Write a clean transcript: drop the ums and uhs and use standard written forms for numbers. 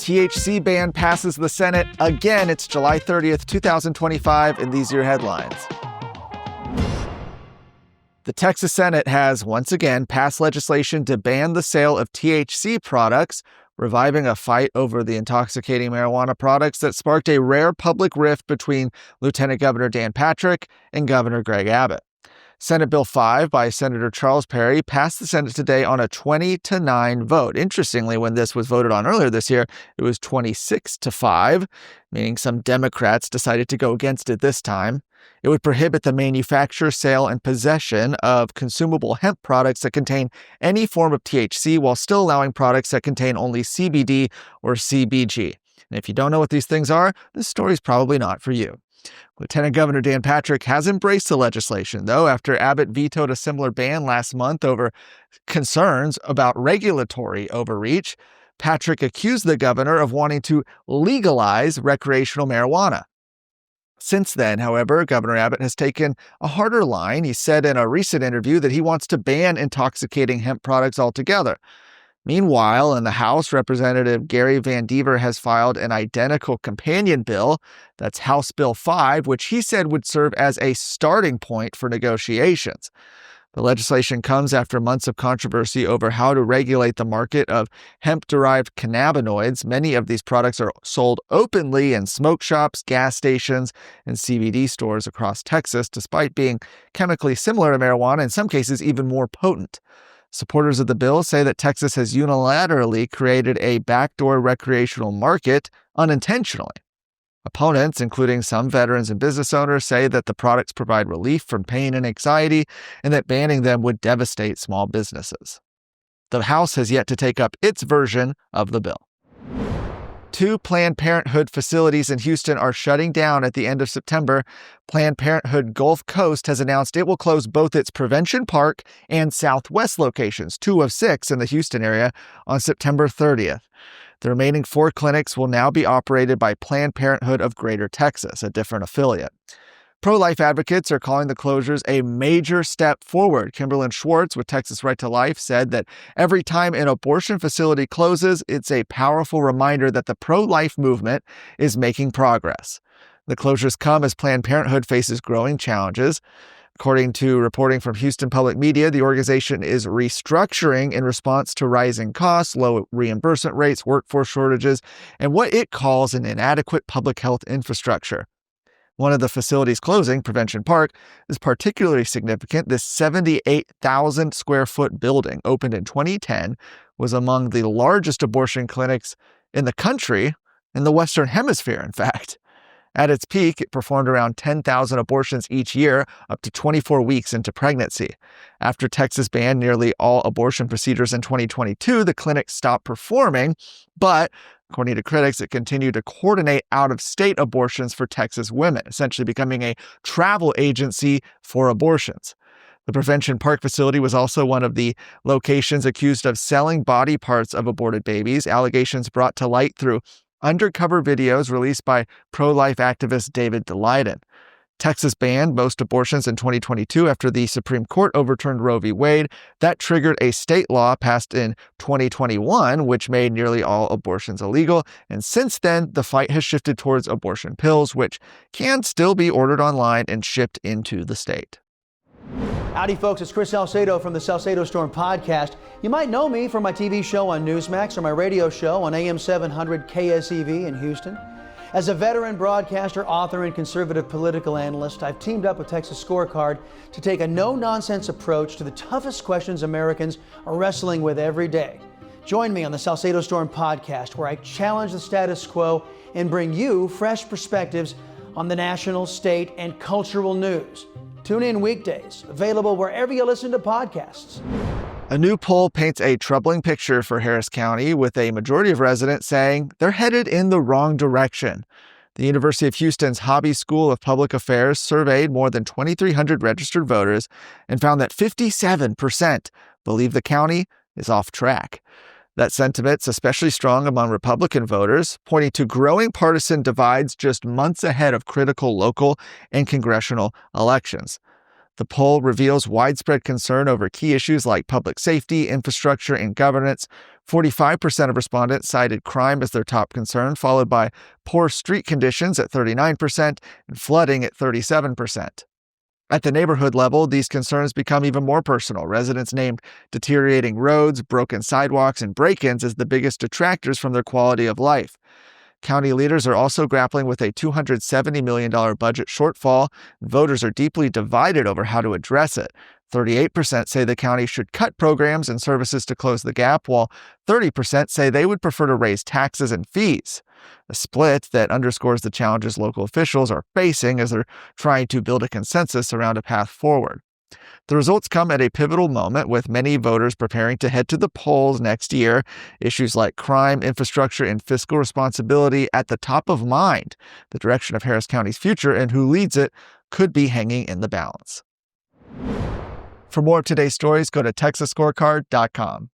THC ban passes the Senate. Again, it's July 30th, 2025, and these are your headlines. The Texas Senate has once again passed legislation to ban the sale of THC products, reviving a fight over the intoxicating marijuana products that sparked a rare public rift between Lieutenant Governor Dan Patrick and Governor Greg Abbott. Senate Bill 5 by Senator Charles Perry passed the Senate today on a 20-9 vote. Interestingly, when this was voted on earlier this year, it was 26-5, meaning some Democrats decided to go against it this time. It would prohibit the manufacture, sale, and possession of consumable hemp products that contain any form of THC while still allowing products that contain only CBD or CBG. And if you don't know what these things are, this story is probably not for you. Lieutenant Governor Dan Patrick has embraced the legislation, though, after Abbott vetoed a similar ban last month over concerns about regulatory overreach. Patrick accused the governor of wanting to legalize recreational marijuana. Since then, however, Governor Abbott has taken a harder line. He said in a recent interview that he wants to ban intoxicating hemp products altogether. Meanwhile, in the House, Representative Gary Van Dever has filed an identical companion bill, that's House Bill 5, which he said would serve as a starting point for negotiations. The legislation comes after months of controversy over how to regulate the market of hemp-derived cannabinoids. Many of these products are sold openly in smoke shops, gas stations, and CBD stores across Texas, despite being chemically similar to marijuana, in some cases even more potent. Supporters of the bill say that Texas has unilaterally created a backdoor recreational market unintentionally. Opponents, including some veterans and business owners, say that the products provide relief from pain and anxiety and that banning them would devastate small businesses. The House has yet to take up its version of the bill. 2 Planned Parenthood facilities in Houston are shutting down at the end of September. Planned Parenthood Gulf Coast has announced it will close both its Prevention Park and Southwest locations, 2 of 6 in the Houston area, on September 30th. The remaining 4 clinics will now be operated by Planned Parenthood of Greater Texas, a different affiliate. Pro-life advocates are calling the closures a major step forward. Kimberlyn Schwartz with Texas Right to Life said that every time an abortion facility closes, it's a powerful reminder that the pro-life movement is making progress. The closures come as Planned Parenthood faces growing challenges. According to reporting from Houston Public Media, the organization is restructuring in response to rising costs, low reimbursement rates, workforce shortages, and what it calls an inadequate public health infrastructure. One of the facilities closing, Prevention Park, is particularly significant. This 78,000 square foot building, opened in 2010, was among the largest abortion clinics in the country, in the Western Hemisphere, in fact. At its peak, it performed around 10,000 abortions each year, up to 24 weeks into pregnancy. After Texas banned nearly all abortion procedures in 2022, the clinic stopped performing, but according to critics, it continued to coordinate out-of-state abortions for Texas women, essentially becoming a travel agency for abortions. The Prevention Park facility was also one of the locations accused of selling body parts of aborted babies, allegations brought to light through undercover videos released by pro-life activist David Daleiden. Texas banned most abortions in 2022 after the Supreme Court overturned Roe v. Wade. That triggered a state law passed in 2021, which made nearly all abortions illegal. And since then, the fight has shifted towards abortion pills, which can still be ordered online and shipped into the state. Howdy, folks. It's Chris Salcedo from the Salcedo Storm podcast. You might know me from my TV show on Newsmax or my radio show on AM 700 KSEV in Houston. As a veteran broadcaster, author, and conservative political analyst, I've teamed up with Texas Scorecard to take a no-nonsense approach to the toughest questions Americans are wrestling with every day. Join me on the Salcedo Storm podcast, where I challenge the status quo and bring you fresh perspectives on the national, state, and cultural news. Tune in weekdays, available wherever you listen to podcasts. A new poll paints a troubling picture for Harris County, with a majority of residents saying they're headed in the wrong direction. The University of Houston's Hobby School of Public Affairs surveyed more than 2,300 registered voters and found that 57% believe the county is off track. That sentiment's especially strong among Republican voters, pointing to growing partisan divides just months ahead of critical local and congressional elections. The poll reveals widespread concern over key issues like public safety, infrastructure, and governance. 45% of respondents cited crime as their top concern, followed by poor street conditions at 39% and flooding at 37%. At the neighborhood level, these concerns become even more personal. Residents named deteriorating roads, broken sidewalks, and break-ins as the biggest detractors from their quality of life. County leaders are also grappling with a $270 million budget shortfall. Voters are deeply divided over how to address it. 38% say the county should cut programs and services to close the gap, while 30% say they would prefer to raise taxes and fees. A split that underscores the challenges local officials are facing as they're trying to build a consensus around a path forward. The results come at a pivotal moment, with many voters preparing to head to the polls next year. Issues like crime, infrastructure, and fiscal responsibility at the top of mind. The direction of Harris County's future and who leads it could be hanging in the balance. For more of today's stories, go to TexasScorecard.com.